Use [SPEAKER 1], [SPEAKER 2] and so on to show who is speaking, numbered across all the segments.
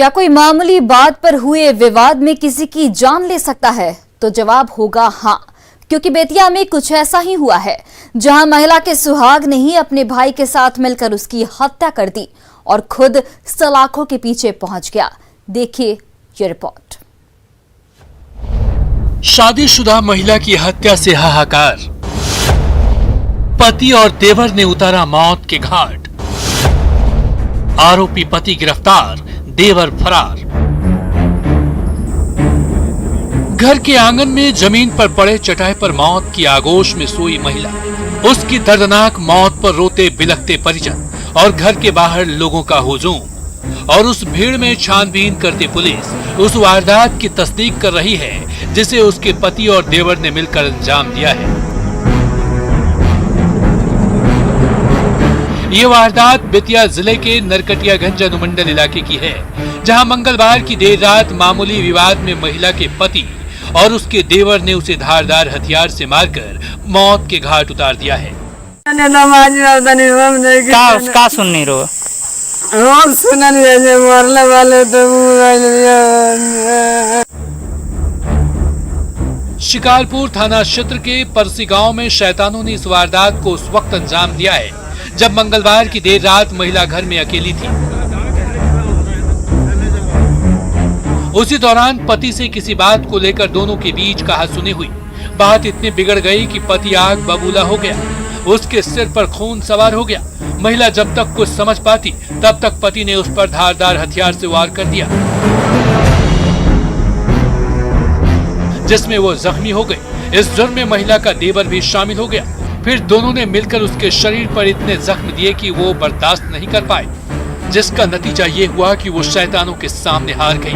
[SPEAKER 1] क्या कोई मामूली बात पर हुए विवाद में किसी की जान ले सकता है? तो जवाब होगा हाँ, क्योंकि बेतिया में कुछ ऐसा ही हुआ है, जहां महिला के सुहाग ने ही अपने भाई के साथ मिलकर उसकी हत्या कर दी और खुद सलाखों के पीछे पहुंच गया। देखिए ये रिपोर्ट।
[SPEAKER 2] शादीशुदा महिला की हत्या से हाहाकार, पति और देवर ने उतारा मौत के घाट, आरोपी पति गिरफ्तार, देवर फरार। घर के आंगन में जमीन पर पड़े चटाई पर मौत की आगोश में सोई महिला, उसकी दर्दनाक मौत पर रोते बिलखते परिजन और घर के बाहर लोगों का हुजूम। और उस भीड़ में छानबीन करती पुलिस उस वारदात की तस्दीक कर रही है जिसे उसके पति और देवर ने मिलकर अंजाम दिया है। ये वारदात बेतिया जिले के नरकटियागंज अनुमंडल इलाके की है, जहां मंगलवार की देर रात मामूली विवाद में महिला के पति और उसके देवर ने उसे धारदार हथियार से मारकर मौत के घाट उतार दिया है।
[SPEAKER 3] का सुन नहीं रहो
[SPEAKER 2] शिकारपुर थाना क्षेत्र के परसी गांव में शैतानों ने इस वारदात को उस वक्त अंजाम दिया है जब मंगलवार की देर रात महिला घर में अकेली थी। उसी दौरान पति से किसी बात को लेकर दोनों के बीच कहासुनी हुई। बात इतनी बिगड़ गई कि पति आग बबूला हो गया, उसके सिर पर खून सवार हो गया। महिला जब तक कुछ समझ पाती तब तक पति ने उस पर धारदार हथियार से वार कर दिया, जिसमें वो जख्मी हो गई। इस जुर्म में महिला का देवर भी शामिल हो गया। फिर दोनों ने मिलकर उसके शरीर पर इतने जख्म दिए कि वो बर्दाश्त नहीं कर पाए, जिसका नतीजा ये हुआ कि वो शैतानों के सामने हार गई।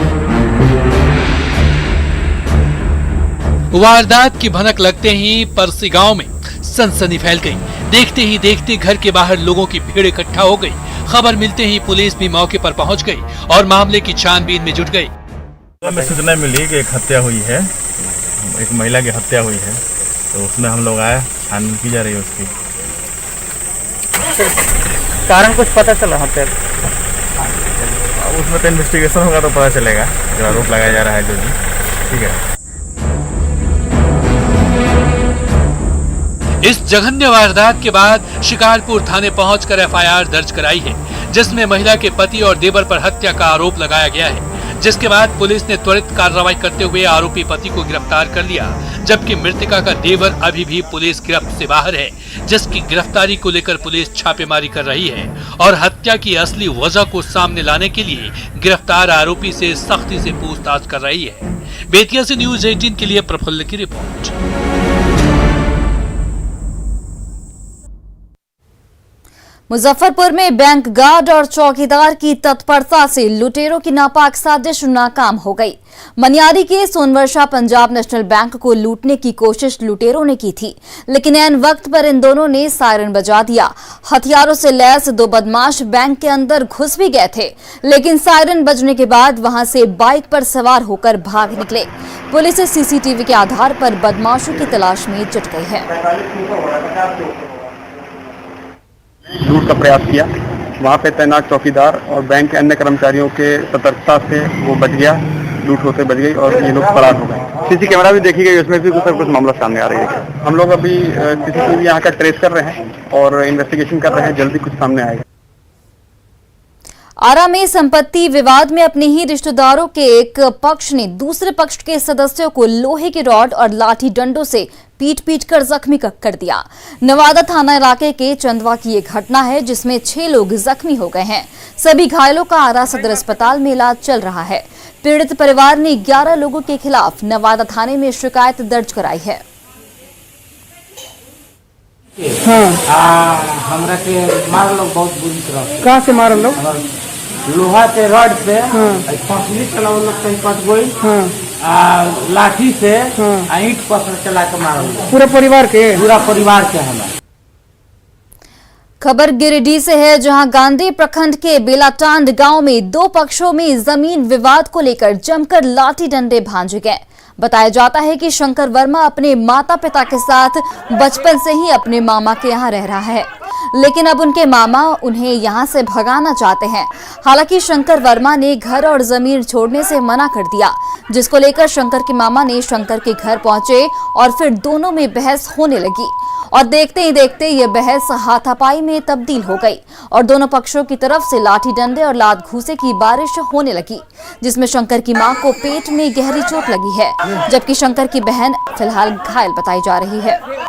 [SPEAKER 2] वारदात की भनक लगते ही परसी गांव में सनसनी फैल गई। देखते ही देखते घर के बाहर लोगों की भीड़ इकट्ठा हो गई। खबर मिलते ही पुलिस भी मौके पर पहुंच गई और मामले की छानबीन में जुट गई।
[SPEAKER 4] हमें सूचना मिली कि एक हत्या हुई है, एक महिला की हत्या हुई है, तो उसमें हम लोग आए, छानबीन की जा रही है उसकी।
[SPEAKER 3] कारण कुछ पता चला हत्या?
[SPEAKER 4] उसमें तो इन्वेस्टिगेशन होगा तो पता चलेगा, जो आरोप लगाया जा रहा है जो भी। ठीक है।
[SPEAKER 2] इस जघन्य वारदात के बाद शिकारपुर थाने पहुंचकर एफआईआर दर्ज कराई है, जिसमें महिला के पति और देवर पर हत्या का आरोप लगाया गया है। जिसके बाद पुलिस ने त्वरित कार्रवाई करते हुए आरोपी पति को गिरफ्तार कर लिया, जबकि मृतका का देवर अभी भी पुलिस गिरफ्त से बाहर है, जिसकी गिरफ्तारी को लेकर पुलिस छापेमारी कर रही है और हत्या की असली वजह को सामने लाने के लिए गिरफ्तार आरोपी से सख्ती से पूछताछ कर रही है। बेतिया से न्यूज 18 के लिए प्रफुल्ल की रिपोर्ट।
[SPEAKER 1] मुजफ्फरपुर में बैंक गार्ड और चौकीदार की तत्परता से लुटेरों की नापाक साजिश नाकाम हो गई। मनियारी के सोनवर्षा पंजाब नेशनल बैंक को लूटने की कोशिश लुटेरों ने की थी, लेकिन ऐन वक्त पर इन दोनों ने सायरन बजा दिया। हथियारों से लैस दो बदमाश बैंक के अंदर घुस भी गए थे, लेकिन सायरन बजने के बाद वहां से बाइक पर सवार होकर भाग निकले। पुलिस सीसीटीवी के आधार पर बदमाशों की तलाश में जुट गई है।
[SPEAKER 5] लूट का प्रयास किया, वहाँ पे तैनात चौकीदार और बैंक के अन्य कर्मचारियों के सतर्कता से वो बच गया, लूट होते बच गई और ये लोग फरार हो गए। सीसी कैमरा भी देखी गई, उसमें भी कुछ मामला सामने आ रही है। हम लोग अभी सीसीटीवी यहाँ का ट्रेस कर रहे हैं और इन्वेस्टिगेशन कर रहे हैं, जल्दी कुछ सामने आएगा।
[SPEAKER 1] आरा में संपत्ति विवाद में अपने ही रिश्तेदारों के एक पक्ष ने दूसरे पक्ष के सदस्यों को लोहे के रॉड और लाठी डंडों से पीट कर जख्मी कर दिया। नवादा थाना इलाके के चंदवा की ये घटना है, जिसमें 6 लोग जख्मी हो गए हैं। सभी घायलों का आरा सदर अस्पताल में इलाज चल रहा है। पीड़ित परिवार ने 11 लोगों के खिलाफ नवादा थाने में शिकायत दर्ज कराई है।
[SPEAKER 6] हमरा के मार लोग बहुत बुरी तरह।
[SPEAKER 3] कहाँ से मारल लोग?
[SPEAKER 6] लोहा के रॉड से फसली चलाओ लोग कहीं कट गई, लाठी से ईंट पत्थर चला के मारल।
[SPEAKER 3] पूरा परिवार के हमारे।
[SPEAKER 1] खबर गिरिडीह से है, जहां गांधी प्रखंड के बेलाटांड गांव में 2 पक्षों में जमीन विवाद को लेकर जमकर लाठी डंडे भांजे गए। बताया जाता है कि शंकर वर्मा अपने माता पिता के साथ बचपन से ही अपने मामा के यहाँ रह रहा है। लेकिन अब उनके मामा उन्हें यहां से भगाना चाहते हैं। हालांकि शंकर वर्मा ने घर और जमीन छोड़ने से मना कर दिया, जिसको लेकर शंकर के मामा ने शंकर के घर पहुंचे और फिर दोनों में बहस होने लगी और देखते ही देखते ये बहस हाथापाई में तब्दील हो गई और दोनों पक्षों की तरफ से लाठी डंडे और लात घूंसे की बारिश होने लगी, जिसमें शंकर की मां को पेट में गहरी चोट लगी है, जबकि शंकर की बहन फिलहाल घायल बताई जा रही है।